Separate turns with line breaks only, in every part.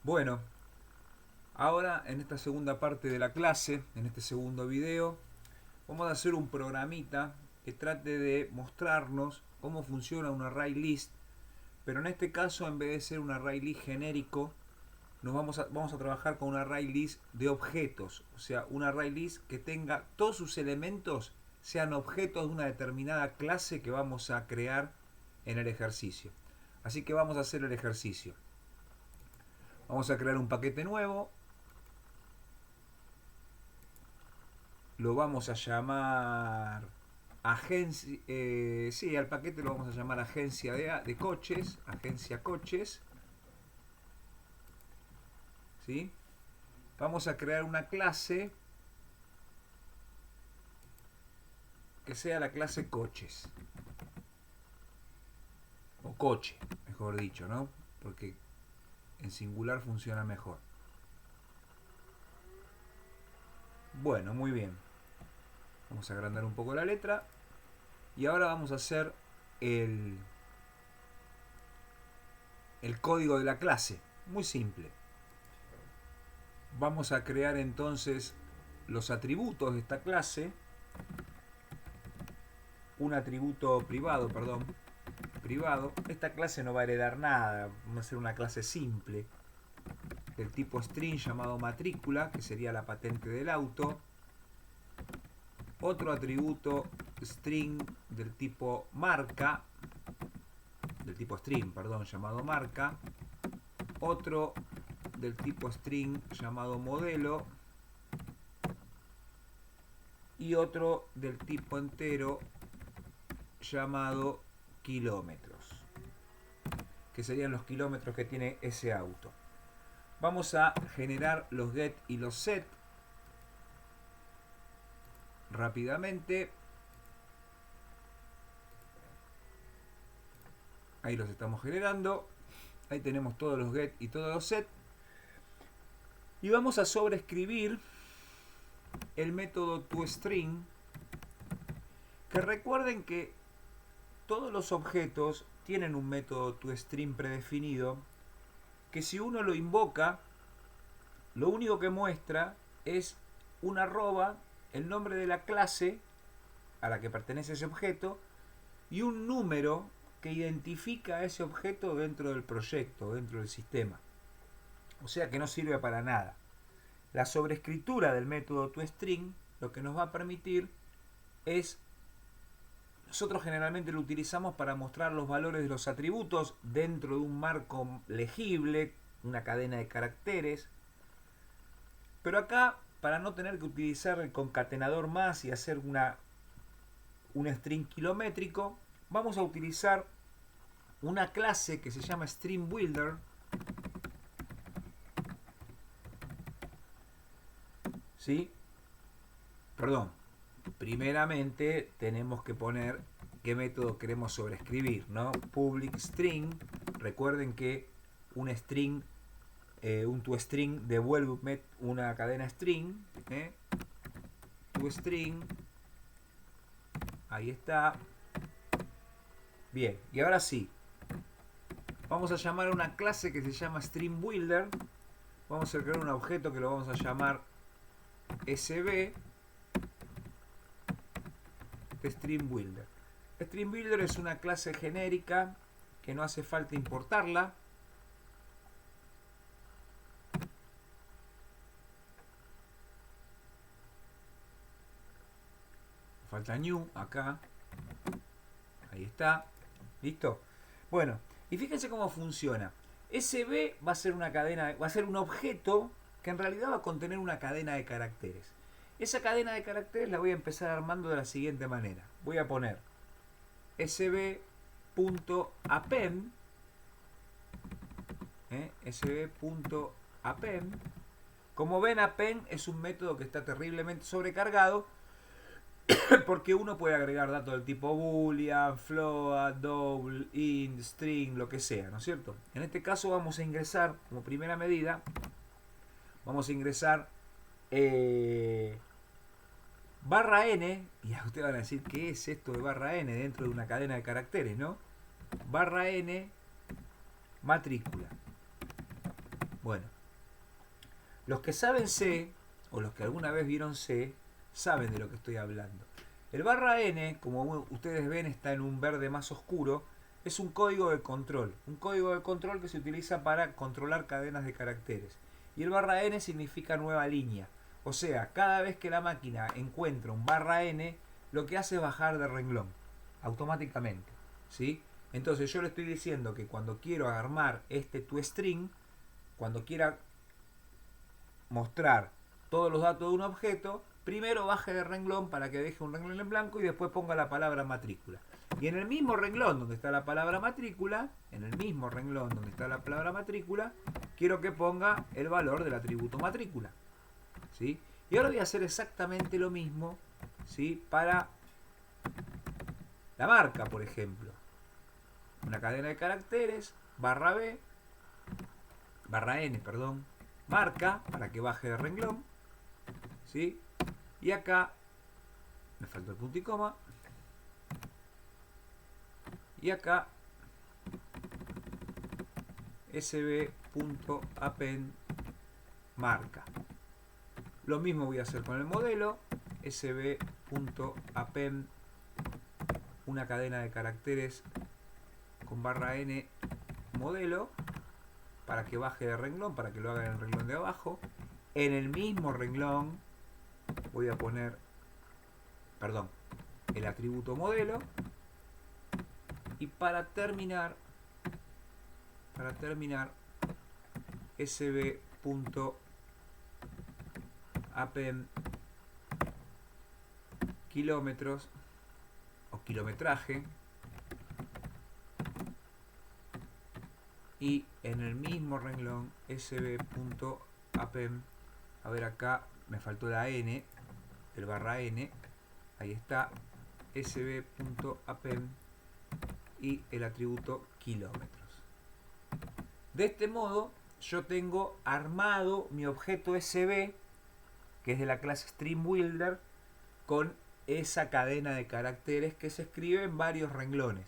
Bueno, ahora en esta segunda parte de la clase, en este segundo video, vamos a hacer un programita que trate de mostrarnos cómo funciona un array list, pero en este caso, en vez de ser un array list genérico, vamos a trabajar con un array list de objetos, o sea, un array list que tenga todos sus elementos sean objetos de una determinada clase que vamos a crear en el ejercicio. Así que vamos a hacer el ejercicio. Vamos a crear un paquete nuevo. Lo vamos a llamar agencia. Sí, al paquete lo vamos a llamar agencia de coches. Agencia coches. ¿Sí? Vamos a crear una clase que sea la clase coches. O coche, mejor dicho, ¿no? Porque en singular funciona mejor. Bueno, muy bien. Vamos a agrandar un poco la letra. Y ahora vamos a hacer el código de la clase. Muy simple. Vamos a crear entonces los atributos de esta clase. Un atributo privado, perdón. Privado. Esta clase no va a heredar nada. Va a ser una clase simple. Del tipo string llamado matrícula, que sería la patente del auto. Otro atributo string del tipo marca, del tipo string, perdón, llamado marca. Otro del tipo string llamado modelo. Y otro del tipo entero llamado kilómetros, que serían los kilómetros que tiene ese auto. Vamos a generar los get y los set rápidamente. Ahí los estamos generando. Ahí tenemos todos los get y todos los set. Y vamos a sobreescribir el método toString, que recuerden que todos los objetos tienen un método toString predefinido, que si uno lo invoca, lo único que muestra es un arroba, el nombre de la clase a la que pertenece ese objeto, y un número que identifica a ese objeto dentro del proyecto, dentro del sistema. O sea que no sirve para nada. La sobreescritura del método toString lo que nos va a permitir es, nosotros generalmente lo utilizamos para mostrar los valores de los atributos dentro de un marco legible, una cadena de caracteres. Pero acá, para no tener que utilizar el concatenador más y hacer un string kilométrico, vamos a utilizar una clase que se llama String Builder. ¿Sí? Perdón. Primeramente tenemos que poner qué método queremos sobreescribir, ¿no? Public string. Recuerden que un string, un toString devuelve una cadena string. ToString. Ahí está. Bien, y ahora sí. Vamos a llamar a una clase que se llama String Builder. Vamos a crear un objeto que lo vamos a llamar SB de String Builder. String Builder es una clase genérica que no hace falta importarla. Falta new acá. Ahí está. ¿Listo? Bueno, y fíjense cómo funciona. SB va a ser una cadena, va a ser un objeto que en realidad va a contener una cadena de caracteres. Esa cadena de caracteres la voy a empezar armando de la siguiente manera. Voy a poner sb.append, sb.append. Como ven, append es un método que está terriblemente sobrecargado porque uno puede agregar datos del tipo boolean, float, double, int, string, lo que sea, ¿no es cierto? En este caso vamos a ingresar, como primera medida, vamos a ingresar barra n, y ustedes van a decir, ¿qué es esto de barra n dentro de una cadena de caracteres, no? Barra n, matrícula. Bueno, Los que saben C, o los que alguna vez vieron C, saben de lo que estoy hablando. El barra N, como ustedes ven, está en un verde más oscuro. Es un código de control. Un código de control que se utiliza para controlar cadenas de caracteres. Y el barra N significa nueva línea. O sea, cada vez que la máquina encuentra un barra N, lo que hace es bajar de renglón. Automáticamente. ¿Sí? Entonces yo le estoy diciendo que cuando quiero armar este toString, cuando quiera mostrar todos los datos de un objeto, primero baje de renglón para que deje un renglón en blanco y después ponga la palabra matrícula. Y en el mismo renglón donde está la palabra matrícula, quiero que ponga el valor del atributo matrícula. ¿Sí? Y ahora voy a hacer exactamente lo mismo, ¿sí?, para la marca, por ejemplo. Una cadena de caracteres, barra N, marca, para que baje de renglón, ¿sí? Y acá me faltó el punto y coma, y acá sb.append marca. Lo mismo voy a hacer con el modelo, sb.append una cadena de caracteres con barra N modelo, para que baje de renglón, para que lo haga en el renglón de abajo. En el mismo renglón voy a poner, el atributo modelo. Y para terminar sb.append kilómetros o kilometraje, y en el mismo renglón sb.append, a ver, acá me faltó la N, el barra N, ahí está, sb.append y el atributo kilómetros. De este modo yo tengo armado mi objeto sb, que es de la clase StringBuilder, con esa cadena de caracteres que se escribe en varios renglones.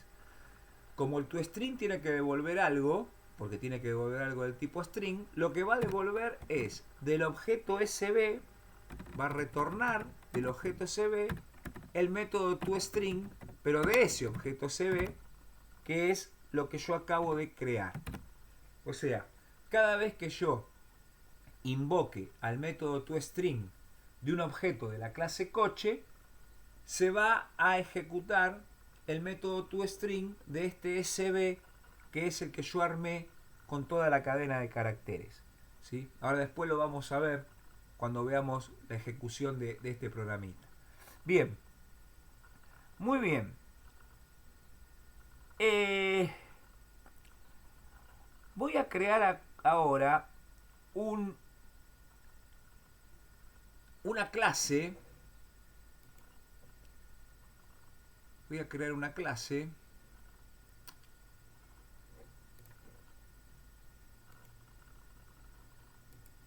Como el toString tiene que devolver algo, porque tiene que devolver algo del tipo string, lo que va a devolver es del objeto sb, va a retornar del objeto sb el método toString, pero de ese objeto sb, que es lo que yo acabo de crear. O sea, cada vez que yo invoque al método toString de un objeto de la clase coche, se va a ejecutar el método toString de este sb, que es el que yo armé con toda la cadena de caracteres. ¿Sí? Ahora después lo vamos a ver cuando veamos la ejecución de este programita. Bien, muy bien. Voy a crear ahora una clase. Voy a crear una clase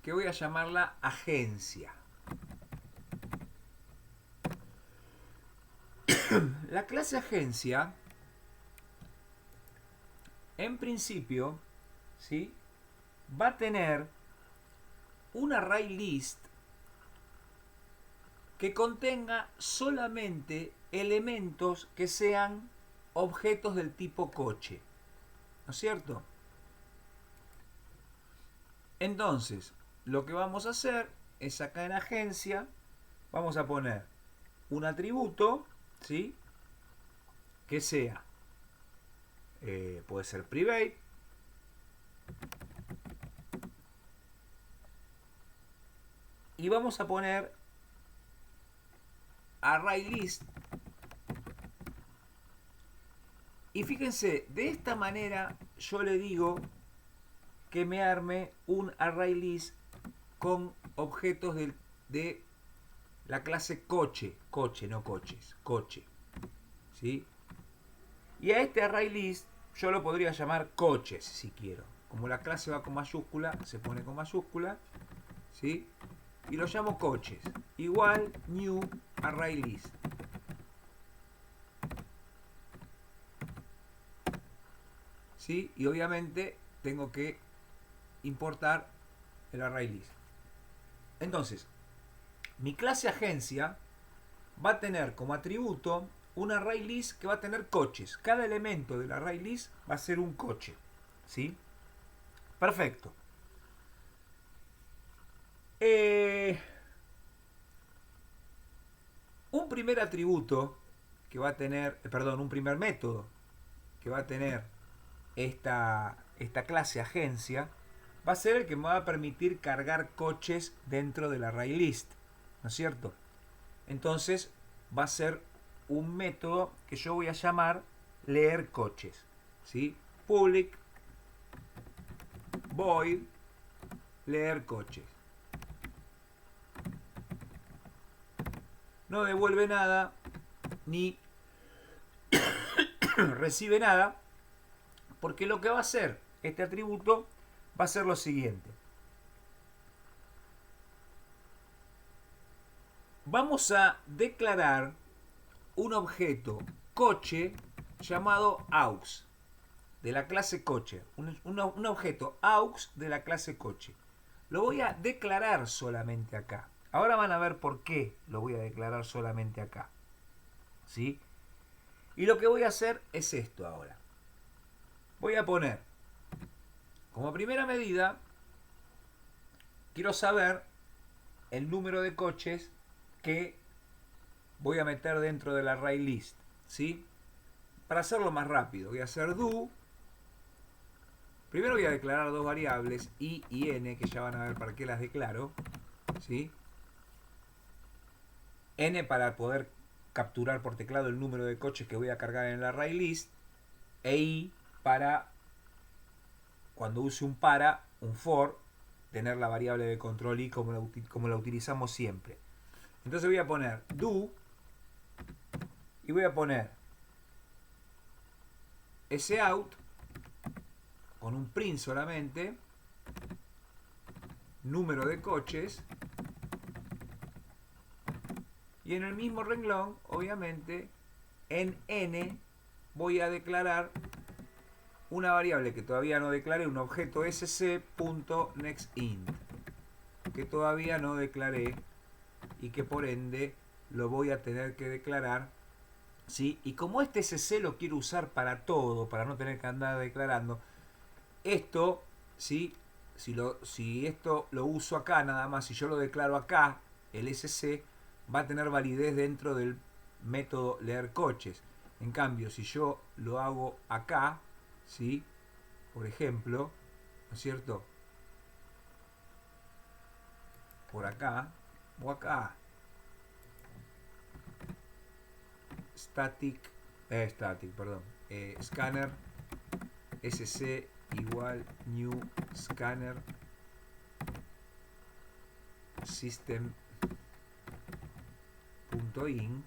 que voy a llamarla agencia. La clase agencia, en principio, ¿sí?, va a tener un array list que contenga solamente elementos que sean objetos del tipo coche. ¿No es cierto? Entonces, lo que vamos a hacer es acá en agencia, vamos a poner un atributo, ¿sí?, que sea, puede ser private, y vamos a poner array list. Y fíjense, de esta manera yo le digo que me arme un array list con objetos de la clase coche, no coches, coche, ¿sí? Y a este array list yo lo podría llamar coches si quiero. Como la clase va con mayúscula, se pone con mayúscula, ¿sí? Y lo llamo coches. Igual new array list. ¿Sí? Y obviamente tengo que importar el array list. Entonces, mi clase agencia va a tener como atributo un array list que va a tener coches. Cada elemento del array list va a ser un coche. ¿Sí? Perfecto. Un primer atributo que va a tener, perdón, un primer método que va a tener esta clase agencia va a ser el que me va a permitir cargar coches dentro del array list, ¿no es cierto? Entonces va a ser un método que yo voy a llamar leer coches, ¿sí? Public void leer coches. No devuelve nada ni recibe nada, porque lo que va a hacer este atributo va a ser lo siguiente. Vamos a declarar un objeto coche llamado aux de la clase coche. Un objeto aux de la clase coche. Lo voy a declarar solamente acá. Ahora van a ver por qué lo voy a declarar solamente acá. ¿Sí? Y lo que voy a hacer es esto ahora. Voy a poner, como primera medida, quiero saber el número de coches que voy a meter dentro del array list. ¿Sí? Para hacerlo más rápido, voy a hacer do. Primero voy a declarar dos variables, i y n, que ya van a ver para qué las declaro. ¿Sí? N para poder capturar por teclado el número de coches que voy a cargar en el array list. E i para, cuando use un for, tener la variable de control i como la utilizamos siempre. Entonces voy a poner do y voy a poner sout con un print solamente, número de coches, y en el mismo renglón, obviamente, en n voy a declarar una variable que todavía no declaré, un objeto sc.nextInt, que todavía no declaré y que por ende lo voy a tener que declarar. ¿Sí? Y como este sc lo quiero usar para todo, para no tener que andar declarando, esto, ¿sí? Si esto lo uso acá nada más, si yo lo declaro acá, el sc va a tener validez dentro del método leer coches. En cambio, si yo lo hago acá, ¿sí? Por ejemplo, ¿no es cierto? Por acá o acá, scanner sc igual new scanner system.in,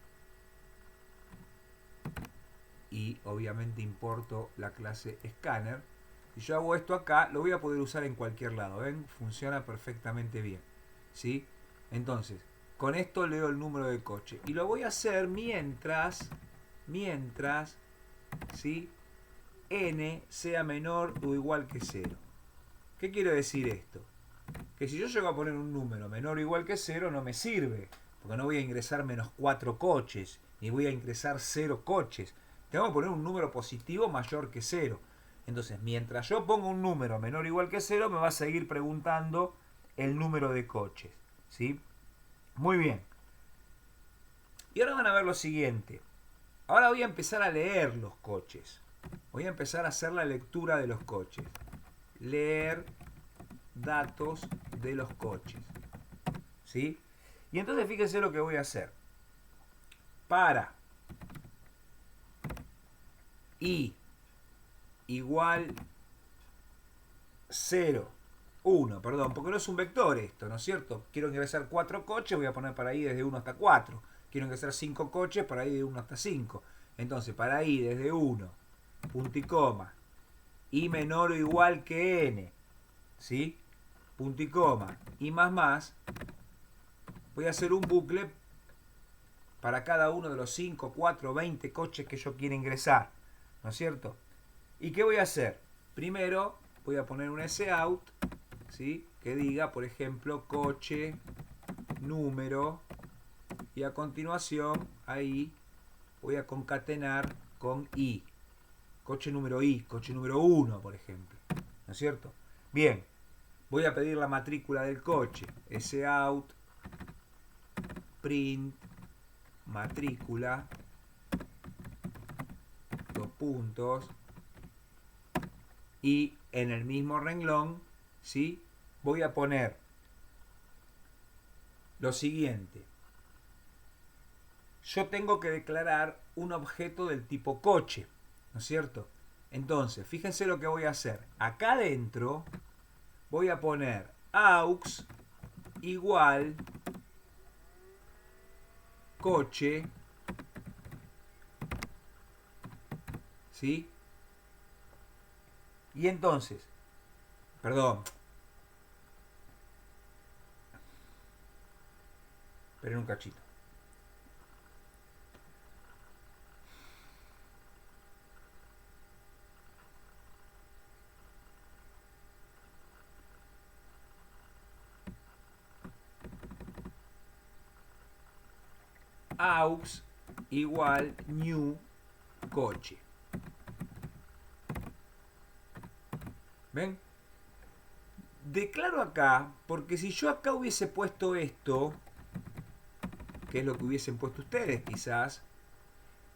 y obviamente importo la clase scanner. Si yo hago esto acá, lo voy a poder usar en cualquier lado. ¿Ven? Funciona perfectamente bien. ¿Sí? Entonces, con esto leo el número de coche. Y lo voy a hacer mientras, ¿sí? N sea menor o igual que 0. ¿Qué quiere decir esto? Que si yo llego a poner un número menor o igual que 0, no me sirve. Porque no voy a ingresar menos 4 coches, ni voy a ingresar 0 coches. Tengo que poner un número positivo mayor que 0. Entonces, mientras yo pongo un número menor o igual que 0, me va a seguir preguntando el número de coches. ¿Sí? Muy bien. Y ahora van a ver lo siguiente. Ahora voy a empezar a leer los coches. Voy a empezar a hacer la lectura de los coches. Leer datos de los coches. ¿Sí? Y entonces fíjense lo que voy a hacer. Para i igual 0, 1, perdón, porque no es un vector esto, ¿no es cierto? Quiero ingresar 4 coches, voy a poner para i desde 1 hasta 4. Quiero ingresar 5 coches, para i de 1 hasta 5. Entonces, para i desde 1, punto y coma, i menor o igual que n, ¿sí? Punto y coma, y más, voy a hacer un bucle para cada uno de los 5, 4, 20 coches que yo quiera ingresar, ¿no es cierto? ¿Y qué voy a hacer? Primero voy a poner un sout, ¿sí? Que diga, por ejemplo, coche número, y a continuación ahí voy a concatenar con I. Coche número I, coche número 1, por ejemplo. ¿No es cierto? Bien, voy a pedir la matrícula del coche. Sout, print, matrícula, dos puntos, y en el mismo renglón, ¿sí?, voy a poner lo siguiente. Yo tengo que declarar un objeto del tipo coche, ¿no es cierto? Entonces, fíjense lo que voy a hacer. Acá adentro voy a poner aux igual coche, ¿sí? Y entonces, perdón, esperen un cachito. Aux igual new coche. ¿Ven? Declaro acá, porque si yo acá hubiese puesto esto, que es lo que hubiesen puesto ustedes quizás,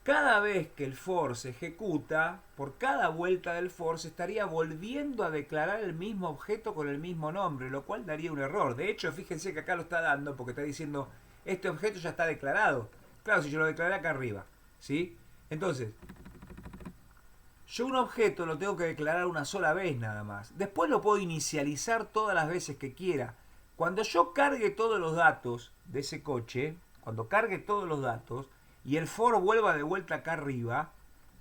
cada vez que el for se ejecuta, por cada vuelta del for se estaría volviendo a declarar el mismo objeto con el mismo nombre, lo cual daría un error. De hecho, fíjense que acá lo está dando porque está diciendo, este objeto ya está declarado. Claro, si yo lo declaré acá arriba, ¿sí? Entonces, yo un objeto lo tengo que declarar una sola vez nada más. Después lo puedo inicializar todas las veces que quiera. Cuando yo cargue todos los datos de ese coche, cuando cargue todos los datos y el for vuelva de vuelta acá arriba,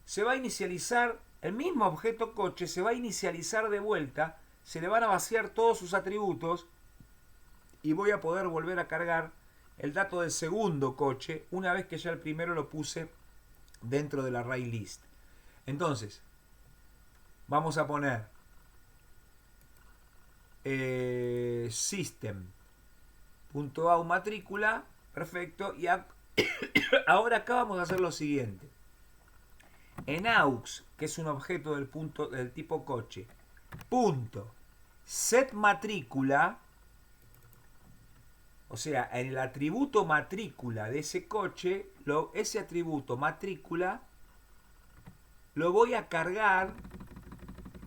se va a inicializar el mismo objeto coche, se va a inicializar de vuelta, se le van a vaciar todos sus atributos y voy a poder volver a cargar el dato del segundo coche una vez que ya el primero lo puse dentro del array list. Entonces, vamos a poner system.au matrícula, perfecto, y ahora acá vamos a hacer lo siguiente. En aux, que es un objeto del tipo coche, punto set matrícula, o sea, en el atributo matrícula de ese coche, ese atributo matrícula lo voy a cargar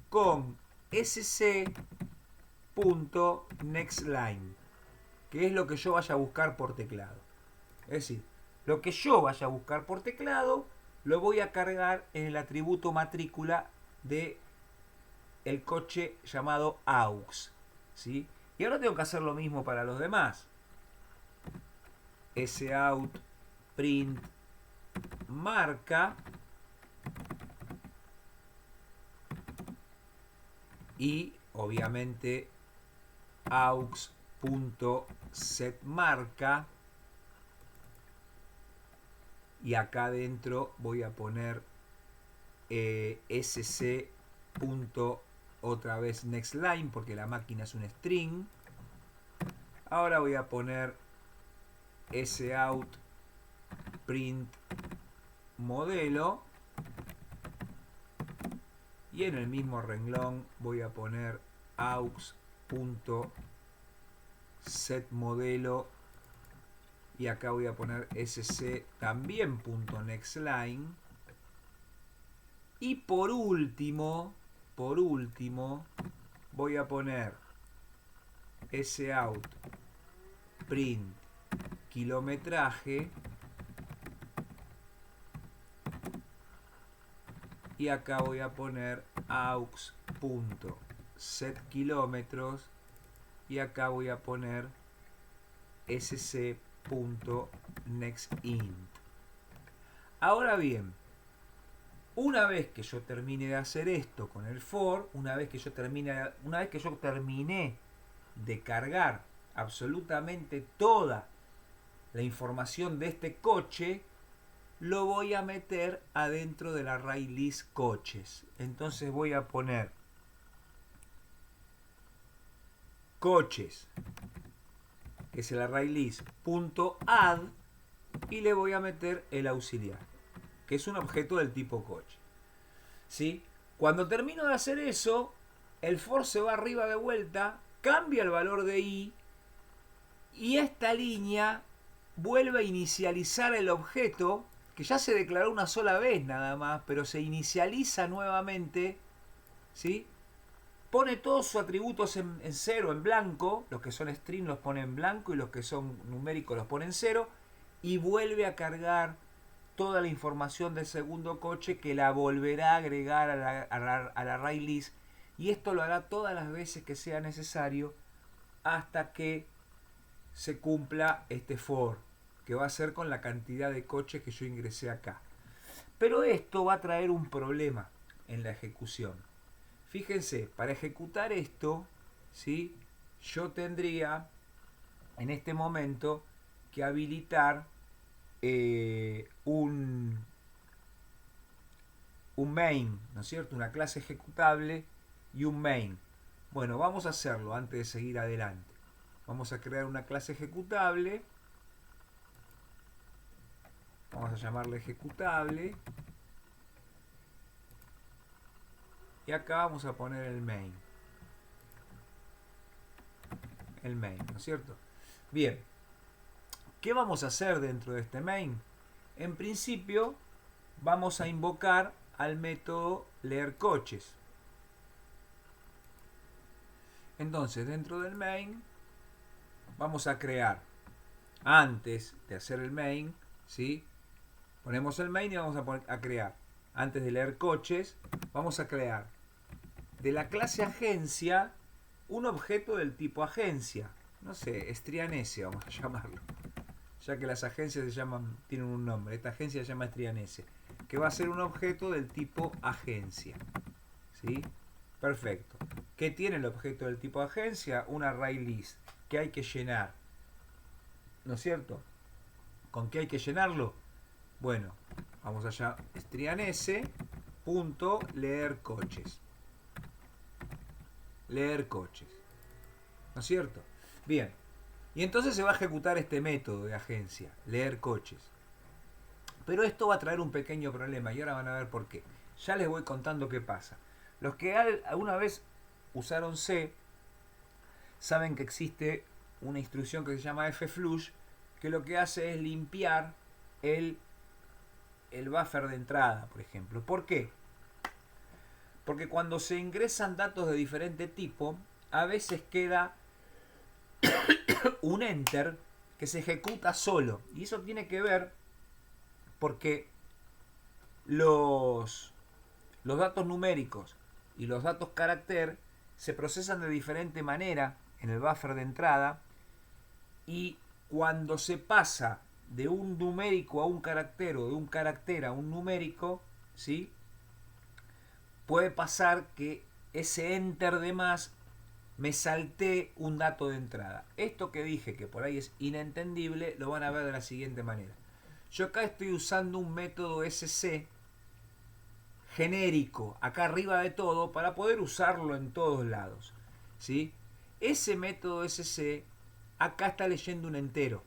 con sc.nextLine, que es lo que yo vaya a buscar por teclado. Es decir, lo que yo vaya a buscar por teclado lo voy a cargar en el atributo matrícula de el coche llamado aux, ¿sí? Y ahora tengo que hacer lo mismo para los demás. sout print marca y obviamente aux.setMarca, y acá adentro voy a poner sc. Otra vez nextLine porque la máquina es un string. Ahora voy a poner sout print modelo y en el mismo renglón voy a poner aux.setModelo y acá voy a poner sc también.nextLine. Y por último voy a poner sout print kilometraje y acá voy a poner aux.setKilómetros y acá voy a poner sc.nextInt. Ahora bien, una vez que yo termine de hacer esto con el for, una vez que yo terminé de cargar absolutamente toda la información de este coche, lo voy a meter adentro del array list coches. Entonces voy a poner coches, que que es el array list.add, y le voy a meter el auxiliar, que es un objeto del tipo coche. ¿Sí? Cuando termino de hacer eso, el for se va arriba de vuelta, cambia el valor de i, y esta línea vuelve a inicializar el objeto, que ya se declaró una sola vez nada más, pero se inicializa nuevamente, ¿sí? Pone todos sus atributos en cero, en blanco, los que son string los pone en blanco y los que son numéricos los pone en cero, y vuelve a cargar toda la información del segundo coche, que la volverá a agregar al array list, y esto lo hará todas las veces que sea necesario hasta que se cumpla este for, que va a ser con la cantidad de coches que yo ingresé acá. Pero esto va a traer un problema en la ejecución. Fíjense, para ejecutar esto, ¿sí?, yo tendría en este momento que habilitar un main, ¿no es cierto? Una clase ejecutable y un main. Bueno, vamos a hacerlo antes de seguir adelante. Vamos a crear una clase ejecutable. Vamos a llamarle ejecutable. Y acá vamos a poner el main. El main, ¿no es cierto? Bien. ¿Qué vamos a hacer dentro de este main? En principio, vamos a invocar al método leer coches. Entonces, dentro del main, vamos a crear, antes de hacer el main, ¿sí?, ponemos el main y vamos a crear, antes de leer coches, vamos a crear de la clase agencia un objeto del tipo agencia. No sé, Strianese vamos a llamarlo, ya que las agencias tienen un nombre. Esta agencia se llama Strianese, que va a ser un objeto del tipo agencia. ¿Sí? Perfecto. ¿Qué tiene el objeto del tipo agencia? Un array list que hay que llenar, ¿no es cierto? ¿Con qué hay que llenarlo? Bueno, vamos allá, strianese.leer coches. Leer coches, ¿no es cierto? Bien, y entonces se va a ejecutar este método de agencia, leer coches. Pero esto va a traer un pequeño problema y ahora van a ver por qué. Ya les voy contando qué pasa. Los que alguna vez usaron C saben que existe una instrucción que se llama fflush, que lo que hace es limpiar el buffer de entrada, por ejemplo. ¿Por qué? Porque cuando se ingresan datos de diferente tipo, a veces queda un enter que se ejecuta solo. Y eso tiene que ver porque los datos numéricos y los datos carácter se procesan de diferente manera en el buffer de entrada, y cuando se pasa de un numérico a un carácter o de un carácter a un numérico, ¿sí?, puede pasar que ese enter de más me salté un dato de entrada. Esto que dije que por ahí es inentendible lo van a ver de la siguiente manera. Yo acá estoy usando un método sc genérico acá arriba de todo para poder usarlo en todos lados, ¿sí? Ese método sc acá está leyendo un entero.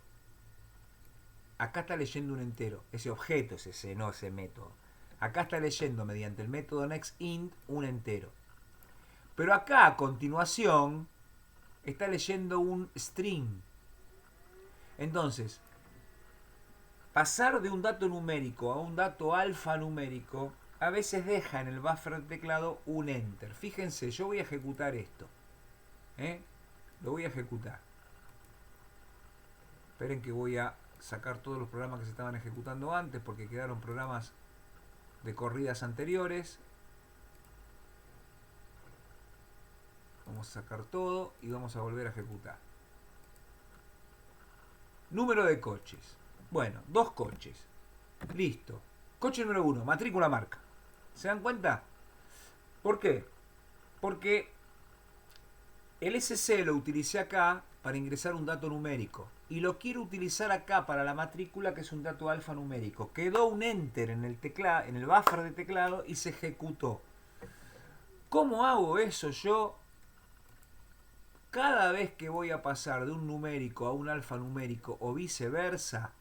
Acá está leyendo un entero. Ese objeto es ese, no ese método. Acá está leyendo mediante el método nextInt un entero. Pero acá a continuación está leyendo un string. Entonces, pasar de un dato numérico a un dato alfanumérico a veces deja en el buffer de teclado un enter. Fíjense, yo voy a ejecutar esto. Lo voy a ejecutar. Esperen que voy a sacar todos los programas que se estaban ejecutando antes, porque quedaron programas de corridas anteriores. Vamos a sacar todo y vamos a volver a ejecutar. Número de coches. Bueno, 2 coches. Listo. Coche número 1, matrícula marca. ¿Se dan cuenta? ¿Por qué? Porque el SC lo utilicé acá para ingresar un dato numérico y lo quiero utilizar acá para la matrícula, que es un dato alfanumérico. Quedó un enter en el teclado, en el buffer de teclado, y se ejecutó. ¿Cómo hago eso yo cada vez que voy a pasar de un numérico a un alfanumérico o viceversa,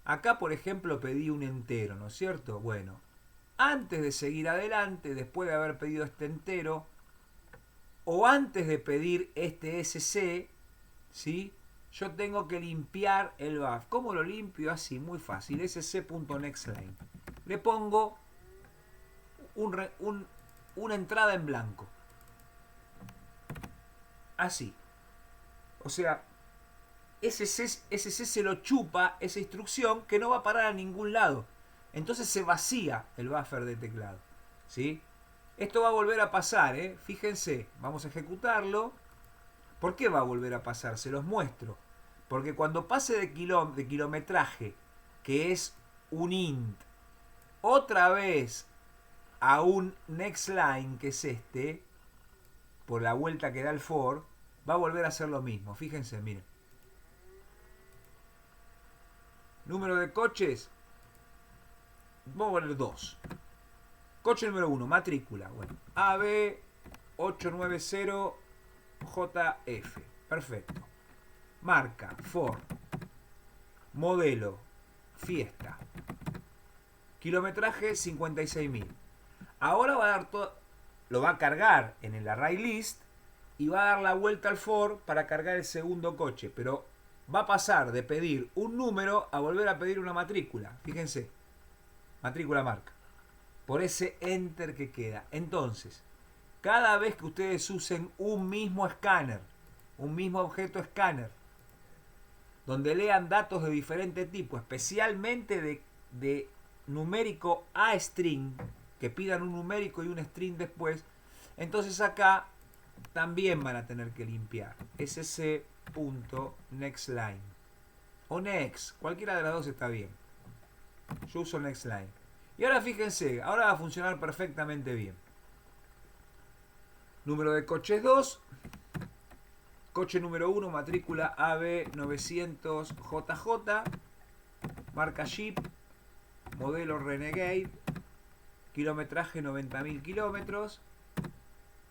acá por ejemplo pedí un entero, ¿no es cierto? Bueno, antes de seguir adelante, después de haber pedido este entero, o antes de pedir este SC, ¿sí? Yo tengo que limpiar el buff. ¿Cómo lo limpio? Así, muy fácil. sc.nextLine. Le pongo una entrada en blanco. Así. O sea, SC se lo chupa esa instrucción que no va a parar a ningún lado. Entonces se vacía el buffer de teclado. ¿Sí? Esto va a volver a pasar, ¿eh? Fíjense, vamos a ejecutarlo. ¿Por qué va a volver a pasar? Se los muestro. Porque cuando pase de kilometraje, que es un int, otra vez a un nextLine, que es este, por la vuelta que da el for, va a volver a hacer lo mismo. Fíjense, miren. Número de coches. Vamos a poner 2. Coche número 1, matrícula. Bueno, AB890JF. Perfecto. Marca, Ford. Modelo, Fiesta. Kilometraje 56.000. Ahora va a dar todo, lo va a cargar en el array list y va a dar la vuelta al for para cargar el segundo coche. Pero va a pasar de pedir un número a volver a pedir una matrícula. Fíjense. Matrícula marca. Por ese enter que queda. Entonces, cada vez que ustedes usen un mismo escáner, un mismo objeto escáner, donde lean datos de diferente tipo, especialmente de numérico a string, que pidan un numérico y un string después, entonces acá también van a tener que limpiar sc.nextLine o next, cualquiera de las dos está bien. Yo uso nextLine. Y ahora fíjense, ahora va a funcionar perfectamente bien. Número de coches 2. Coche número 1, matrícula AB900JJ. Marca Jeep. Modelo Renegade. Kilometraje 90.000 kilómetros.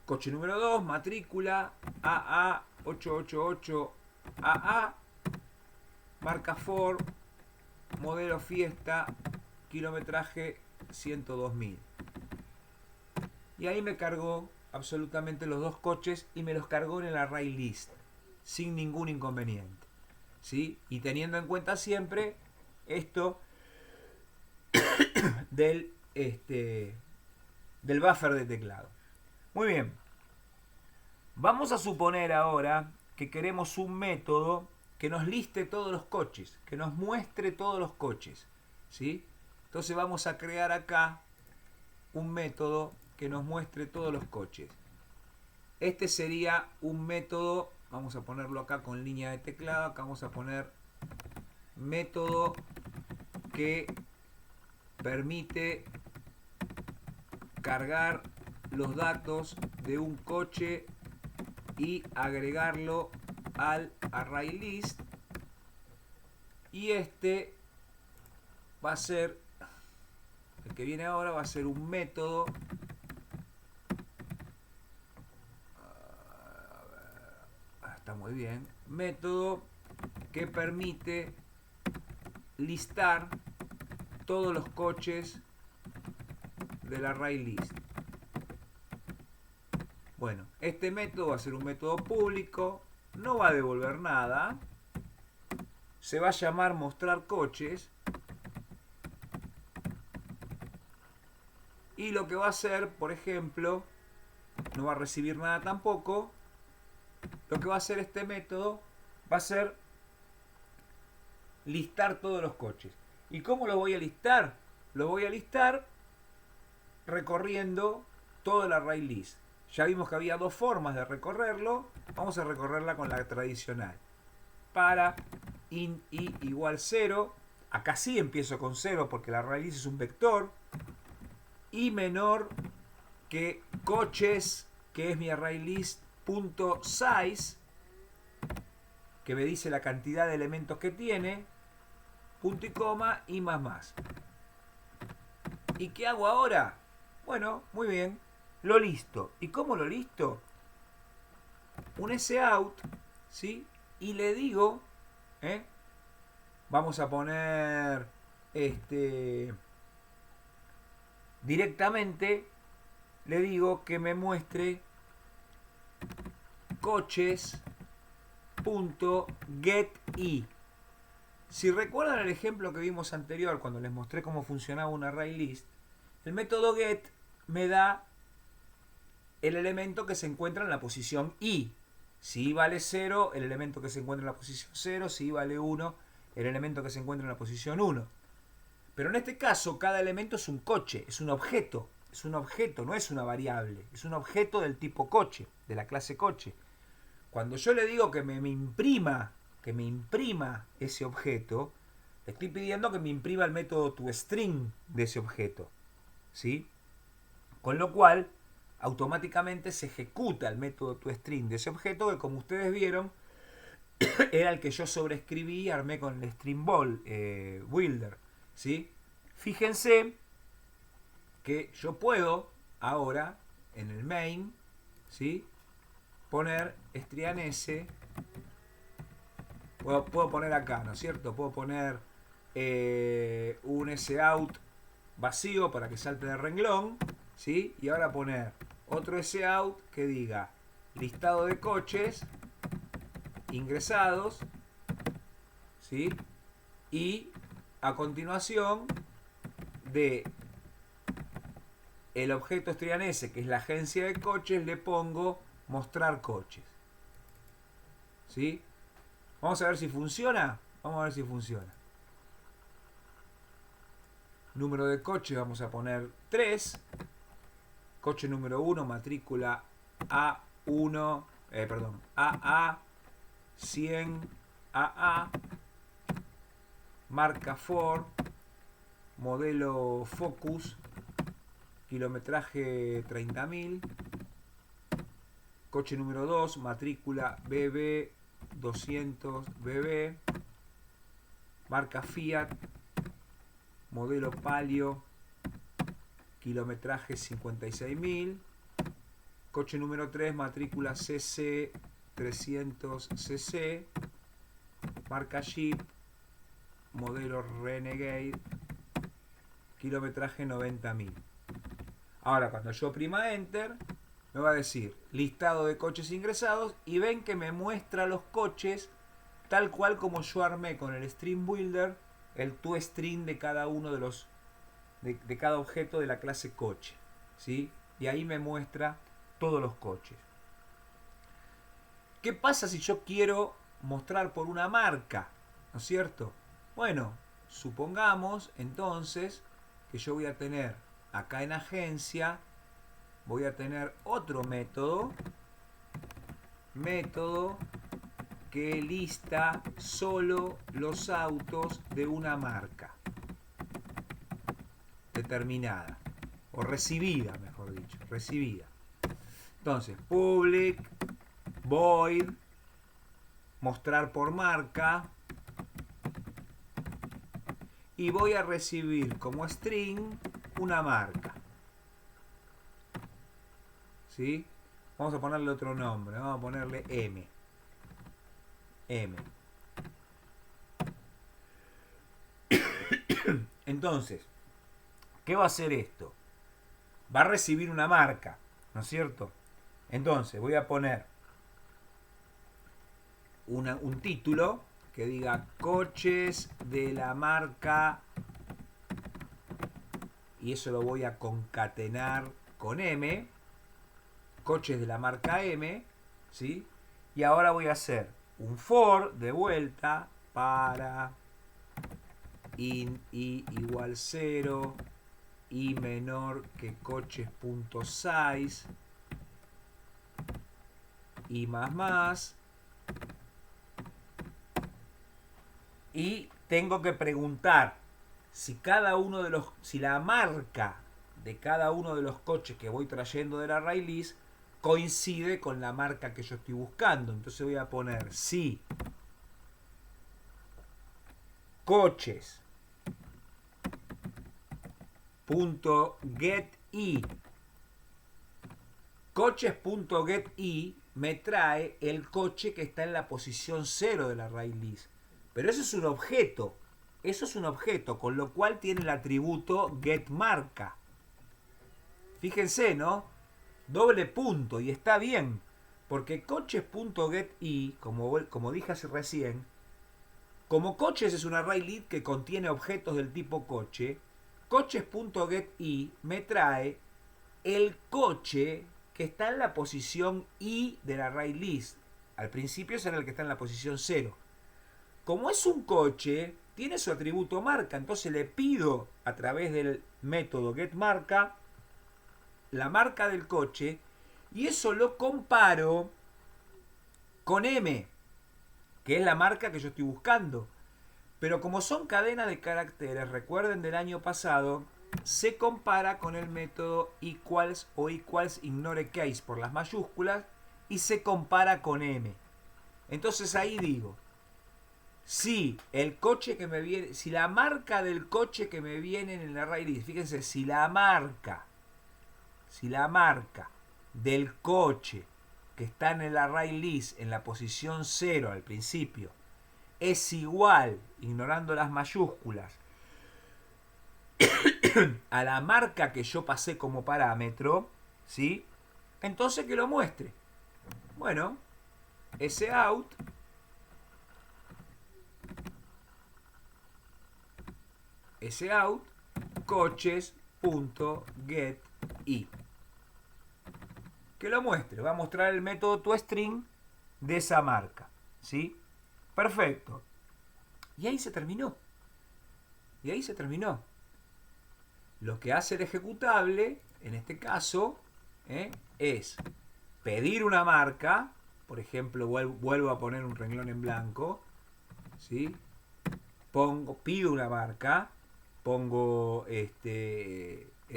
Coche número 2, matrícula AA888AA. Marca Ford. Modelo Fiesta. Kilometraje 102.000. Y ahí me cargó absolutamente los dos coches y me los cargó en el array list sin ningún inconveniente, ¿sí? Y teniendo en cuenta siempre esto del buffer de teclado. Muy bien, vamos a suponer ahora que queremos un método que nos liste todos los coches, que nos muestre todos los coches, ¿sí? Entonces vamos a crear acá un método que nos muestre todos los coches. Este sería un método, vamos a ponerlo acá con línea de teclado, acá vamos a poner método que permite cargar los datos de un coche y agregarlo al array list. Y este va a ser, el que viene ahora va a ser un método está muy bien, método que permite listar todos los coches del array list. Bueno, este método va a ser un método público, no va a devolver nada, se va a llamar mostrar coches y lo que va a hacer, por ejemplo, no va a recibir nada tampoco. Lo que va a hacer este método va a ser listar todos los coches. ¿Y cómo lo voy a listar? Lo voy a listar recorriendo todo el array list. Ya vimos que había dos formas de recorrerlo. Vamos a recorrerla con la tradicional. Para int i igual 0. Acá sí empiezo con 0 porque el array list es un vector. Y menor que coches, que es mi array list, punto size, que me dice la cantidad de elementos que tiene, punto y coma y más. ¿Y qué hago ahora? Bueno, muy bien, lo listo. ¿Y cómo lo listo? un sout, ¿sí? Y le digo, vamos a poner directamente, le digo que me muestre coches.getI. Si recuerdan el ejemplo que vimos anterior cuando les mostré cómo funcionaba un array list, el método get me da el elemento que se encuentra en la posición i. Si i vale 0, el elemento que se encuentra en la posición 0. Si i vale 1, el elemento que se encuentra en la posición 1. Pero en este caso, cada elemento es un coche, es un objeto. Es un objeto, no es una variable. Es un objeto del tipo coche, de la clase coche. Cuando yo le digo que me imprima ese objeto, le estoy pidiendo que me imprima el método toString de ese objeto, ¿sí? Con lo cual, automáticamente se ejecuta el método toString de ese objeto, que como ustedes vieron, era el que yo sobreescribí y armé con el string builder, ¿sí? Fíjense que yo puedo ahora en el main, ¿sí?, poner strianS. Puedo poner acá, ¿no es cierto? Puedo poner un sout vacío para que salte de renglón, ¿sí? Y ahora poner otro sout que diga listado de coches ingresados, ¿sí? Y a continuación de el objeto strianS, que es la agencia de coches, le pongo mostrar coches, ¿sí? Vamos a ver si funciona. Vamos a ver si funciona. Número de coche vamos a poner 3. Coche número 1, matrícula A1, AA 100 AA, marca Ford, modelo Focus, kilometraje 30.000. Coche número 2, matrícula BB 200 BB, marca Fiat, modelo Palio, kilometraje 56.000. Coche número 3, matrícula CC 300 CC, marca Jeep, modelo Renegade, kilometraje 90.000. Ahora cuando yo oprima Enter, me va a decir listado de coches ingresados, y ven que me muestra los coches tal cual como yo armé con el string builder el toString de cada uno de los de cada objeto de la clase coche, ¿sí? Y ahí me muestra todos los coches. ¿Qué pasa si yo quiero mostrar por una marca? ¿No es cierto? Bueno, supongamos entonces que yo voy a tener acá en agencia, voy a tener otro método que lista solo los autos de una marca determinada, o recibida, mejor dicho, recibida. Entonces, public void mostrar por marca, y voy a recibir como string una marca, ¿sí? Vamos a ponerle otro nombre, vamos a ponerle M. Entonces, ¿qué va a hacer esto? Va a recibir una marca, ¿no es cierto? Entonces voy a poner un título que diga coches de la marca, y eso lo voy a concatenar con M, coches de la marca M, ¿sí? Y ahora voy a hacer un for de vuelta para in i igual 0, i menor que coches.size, i más, y tengo que preguntar si cada uno de los, si la marca de cada uno de los coches que voy trayendo del array list coincide con la marca que yo estoy buscando. Entonces voy a poner si coches.getI, coches.getI me trae el coche que está en la posición 0 del array list. Pero eso es un objeto. Eso es un objeto, con lo cual tiene el atributo getMarca. Fíjense, ¿no? Doble punto, y está bien. Porque coches.getI, como dije hace recién, como coches es un array list que contiene objetos del tipo coche, coches.getI me trae el coche que está en la posición I del array list. Al principio será el que está en la posición 0. Como es un coche, tiene su atributo marca, entonces le pido a través del método getMarca la marca del coche y eso lo comparo con M, que es la marca que yo estoy buscando. Pero como son cadenas de caracteres, recuerden del año pasado, se compara con el método equals o equals ignore case por las mayúsculas y se compara con M. Entonces ahí digo, si el coche que me viene, si la marca del coche que me viene en el array list, fíjense, si la marca del coche que está en el array list en la posición 0 al principio es igual, ignorando las mayúsculas, a la marca que yo pasé como parámetro, ¿sí? Entonces que lo muestre. Bueno, sout coches.getI. Que lo muestre. Va a mostrar el método toString de esa marca. ¿Sí? Perfecto. Y ahí se terminó. Y ahí se terminó. Lo que hace el ejecutable, en este caso, es pedir una marca. Por ejemplo, vuelvo a poner un renglón en blanco. ¿Sí? Pido una marca. Pongo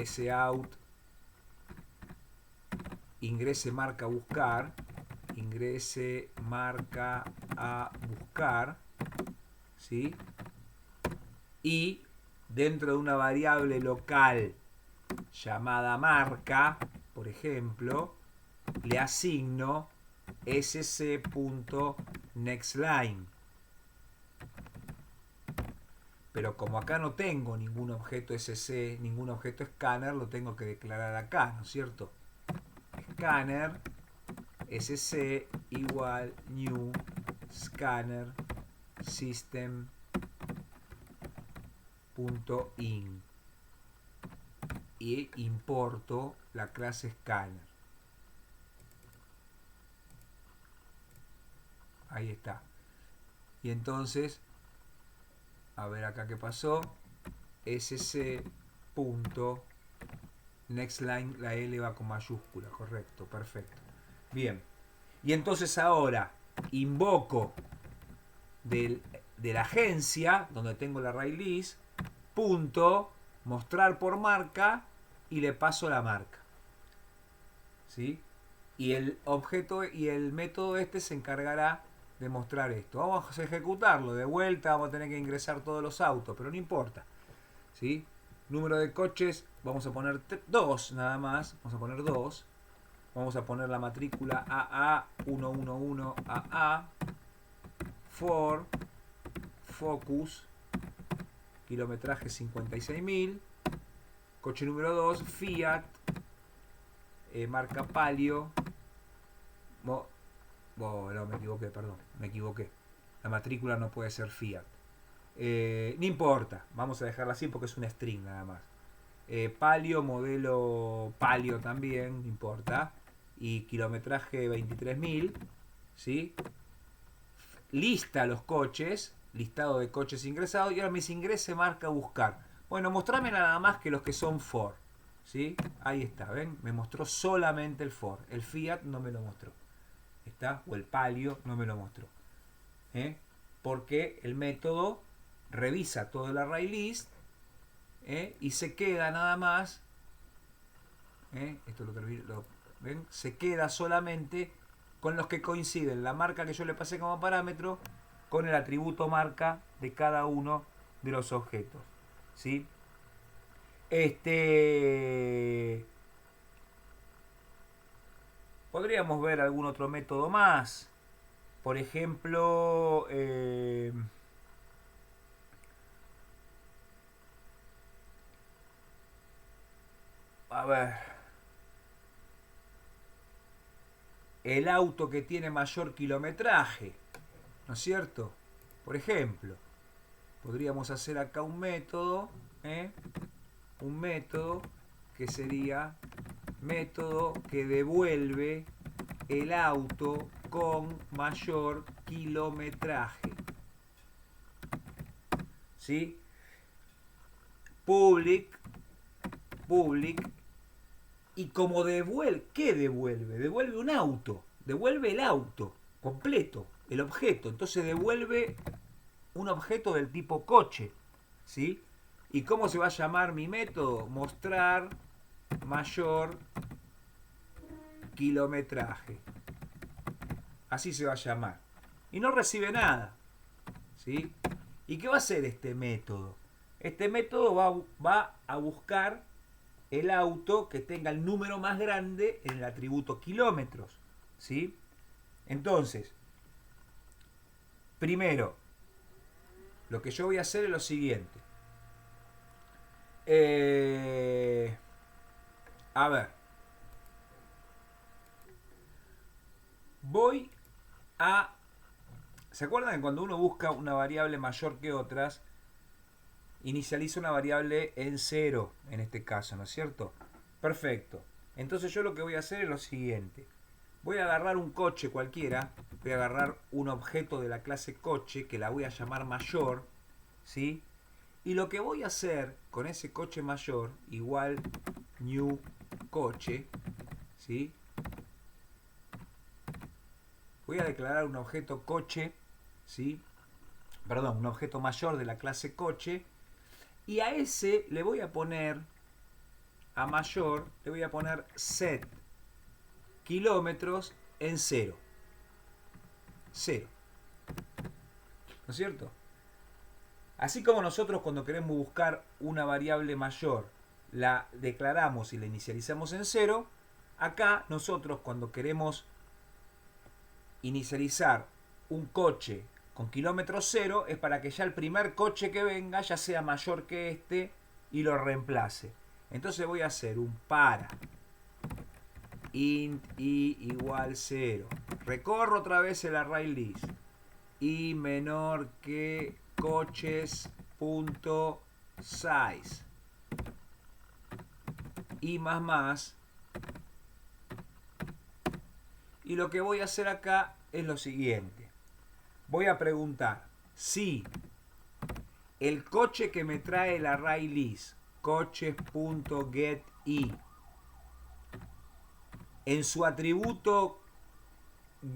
sout ingrese marca a buscar, ingrese marca a buscar, ¿sí? Y dentro de una variable local llamada marca, por ejemplo, le asigno sc.nextLine. Pero como acá no tengo ningún objeto sc, ningún objeto scanner, lo tengo que declarar acá, ¿no es cierto? Scanner sc igual new scanner system.in y importo la clase scanner. Ahí está. Y entonces, a ver acá qué pasó. sc.nextLine, la L va con mayúscula, correcto, perfecto. Bien. Y entonces ahora invoco de la agencia, donde tengo el array list, punto, mostrar por marca, y le paso la marca. ¿Sí? Y el objeto y el método se encargará de mostrar esto. Vamos a ejecutarlo. De vuelta vamos a tener que ingresar todos los autos, pero no importa. ¿Sí? Número de coches, vamos a poner 2 nada más. Vamos a poner 2. Vamos a poner la matrícula AA111AA. For Focus, kilometraje 56.000. Coche número 2, Fiat, marca Palio. No, me equivoqué, perdón, me equivoqué. La matrícula no puede ser Fiat. No importa, vamos a dejarla así porque es un string nada más. Palio, modelo Palio también, no importa. Y kilometraje 23.000, ¿sí? Lista los coches, listado de coches ingresados, y ahora me dice ingrese marca buscar. Bueno, mostrame nada más que los que son for, ¿sí? Ahí está, ¿ven? Me mostró solamente el for. El Fiat no me lo mostró. ¿Está? O el Palio no me lo mostró. Porque el método revisa todo el array list y se queda nada más. Esto ¿ven? Se queda solamente con los que coinciden la marca que yo le pasé como parámetro con el atributo marca de cada uno de los objetos. ¿Sí? Podríamos ver algún otro método más. Por ejemplo, a ver, el auto que tiene mayor kilometraje, ¿no es cierto? Por ejemplo, podríamos hacer acá un método, ¿eh? Un método que sería método que devuelve el auto con mayor kilometraje. ¿Sí? Public, y como devuelve, ¿qué devuelve? Devuelve un auto, devuelve el auto completo, el objeto. Entonces devuelve un objeto del tipo coche, ¿sí? ¿Y cómo se va a llamar mi método? Mostrar mayor kilometraje. Así se va a llamar. Y no recibe nada, ¿sí? ¿Y qué va a hacer este método? Este método va a buscar el auto que tenga el número más grande en el atributo kilómetros, ¿sí? Entonces, primero, lo que yo voy a hacer es lo siguiente. A ver, voy a... ¿Se acuerdan que cuando uno busca una variable mayor que otras, inicializa una variable en cero, en este caso, ¿no es cierto? Perfecto. Entonces yo lo que voy a hacer es lo siguiente. Voy a agarrar un coche cualquiera, voy a agarrar un objeto de la clase coche, que la voy a llamar mayor, ¿sí? Y lo que voy a hacer con ese coche mayor, igual new coche, ¿sí? Voy a declarar un objeto coche, ¿sí? Perdón, un objeto mayor de la clase coche, y a ese le voy a poner, a mayor, le voy a poner set kilómetros en cero. Cero. ¿No es cierto? Así como nosotros cuando queremos buscar una variable mayor la declaramos y la inicializamos en cero, acá nosotros cuando queremos inicializar un coche con kilómetros cero es para que ya el primer coche que venga ya sea mayor que este y lo reemplace. Entonces voy a hacer un para int i igual 0. Recorro otra vez el array list. I menor que coches.size. I más. Y lo que voy a hacer acá es lo siguiente. Voy a preguntar si el coche que me trae el array list, coches.getI, en su atributo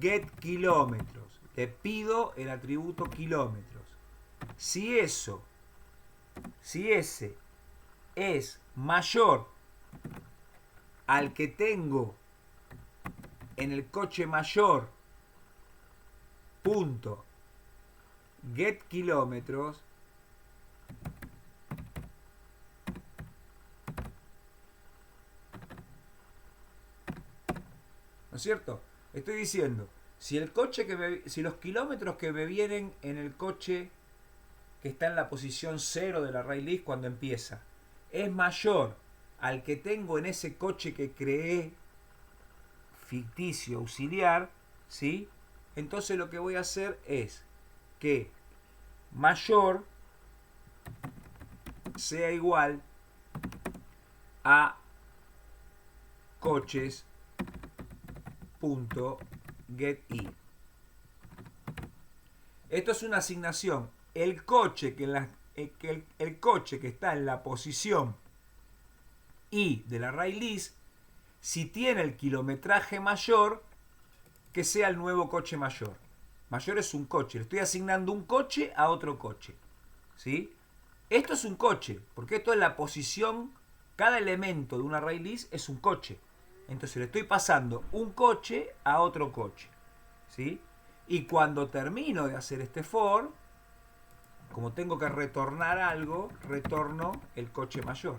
getKilómetros, le pido el atributo kilómetros. Si ese es mayor al que tengo en el coche mayor punto get kilómetros, ¿no es cierto? Estoy diciendo, si el coche si los kilómetros que me vienen en el coche que está en la posición 0 del array list cuando empieza es mayor al que tengo en ese coche que creé ficticio auxiliar, ¿sí? Entonces lo que voy a hacer es que mayor sea igual a coches.getI. Esto es una asignación. El coche el coche que está en la posición I del array list, si tiene el kilometraje mayor, que sea el nuevo coche mayor. Mayor es un coche. Le estoy asignando un coche a otro coche, ¿sí? Esto es un coche, porque esto es la posición. Cada elemento de un array list es un coche. Entonces le estoy pasando un coche a otro coche, ¿sí? Y cuando termino de hacer este for, como tengo que retornar algo, retorno el coche mayor.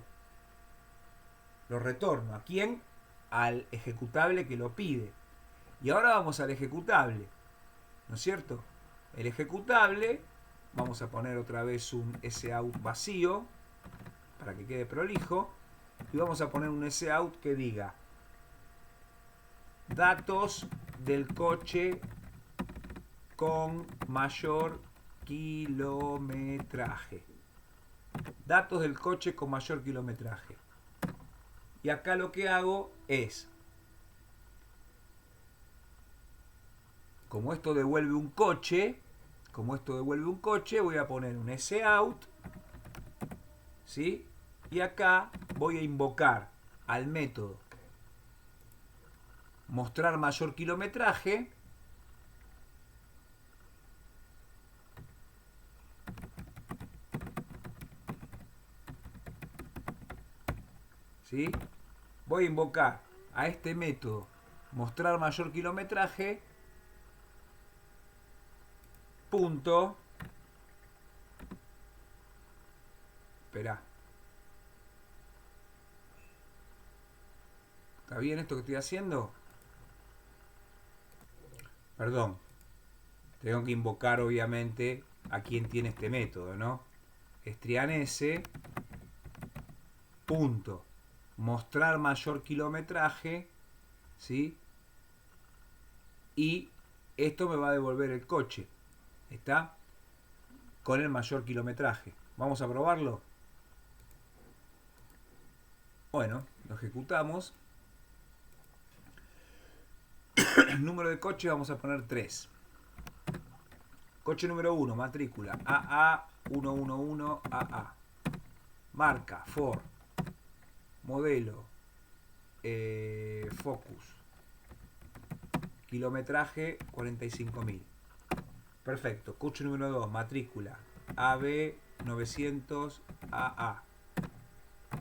Lo retorno. ¿A quién? Al ejecutable que lo pide. Y ahora vamos al ejecutable, ¿no es cierto? El ejecutable, vamos a poner otra vez un sout vacío, para que quede prolijo, y vamos a poner un sout que diga datos del coche con mayor kilometraje. Datos del coche con mayor kilometraje. Y acá lo que hago es, como esto devuelve un coche, voy a poner un sout, ¿sí? Y acá voy a invocar al método mostrar mayor kilometraje, ¿sí? Voy a invocar a este método mostrar mayor kilometraje, punto. Esperá. ¿Está bien esto que estoy haciendo? Perdón. Tengo que invocar obviamente a quien tiene este método, ¿no? Strianese, punto. Mostrar mayor kilometraje, ¿sí? Y esto me va a devolver el coche. ¿Está? Con el mayor kilometraje. Vamos a probarlo. Bueno, lo ejecutamos. El número de coche vamos a poner 3. Coche número 1, matrícula AA111AA. Marca Ford. Modelo Focus. Kilometraje 45.000. Perfecto. Coche número 2, matrícula AB900AA.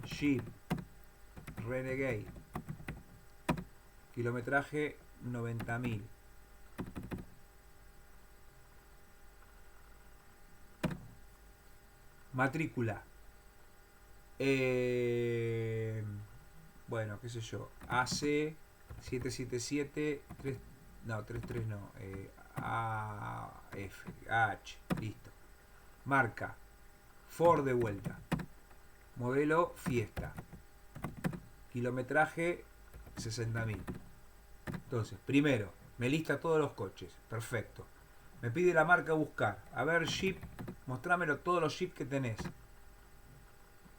Jeep Renegade. Kilometraje 90.000. Matrícula. Bueno, qué sé yo. AC 777 3, no, 33 no. AF, H, listo. Marca Ford de vuelta. Modelo Fiesta. Kilometraje 60.000. Entonces, primero, me lista todos los coches. Perfecto. Me pide la marca buscar. A ver, Jeep, mostrámelo todos los Jeep que tenés.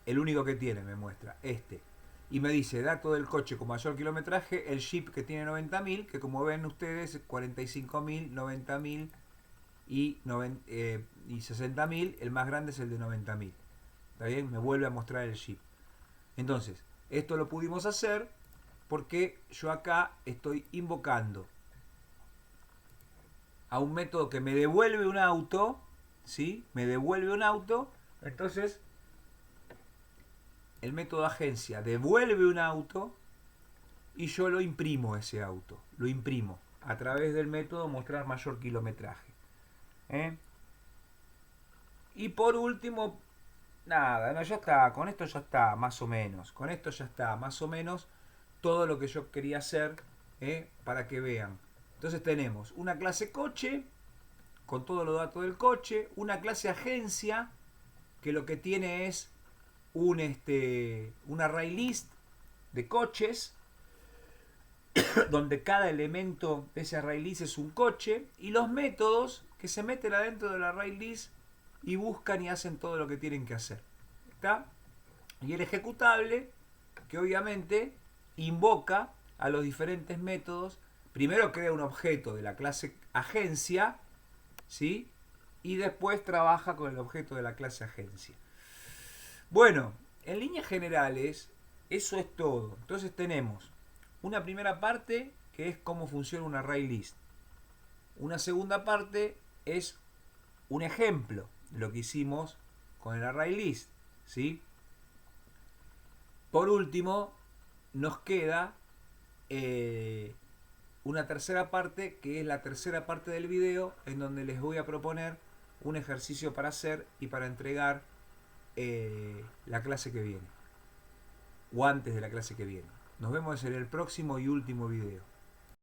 El único que tiene me muestra, este. Y me dice, dato del coche con mayor kilometraje, el Jeep que tiene 90.000, que como ven ustedes, 45.000, 90.000 y 60.000. El más grande es el de 90.000. ¿Está bien? Me vuelve a mostrar el Jeep. Entonces, esto lo pudimos hacer porque yo acá estoy invocando a un método que me devuelve un auto, ¿sí? Me devuelve un auto. Entonces, el método agencia devuelve un auto y yo lo imprimo ese auto. Lo imprimo a través del método mostrar mayor kilometraje. Y por último, nada, no, ya está. Con esto ya está, más o menos. Con esto ya está, más o menos, todo lo que yo quería hacer, para que vean. Entonces tenemos una clase coche con todos los datos del coche, una clase agencia que lo que tiene es un array list de coches donde cada elemento de ese array list es un coche, y los métodos que se meten adentro del array list y buscan y hacen todo lo que tienen que hacer. ¿Está? Y el ejecutable, que obviamente invoca a los diferentes métodos. Primero crea un objeto de la clase agencia, ¿sí? Y después trabaja con el objeto de la clase agencia. Bueno, en líneas generales, eso es todo. Entonces tenemos una primera parte que es cómo funciona un array list. Una segunda parte es un ejemplo de lo que hicimos con el array list, ¿sí? Por último, nos queda una tercera parte, que es la tercera parte del video, en donde les voy a proponer un ejercicio para hacer y para entregar la clase que viene, o antes de la clase que viene. Nos vemos en el próximo y último video.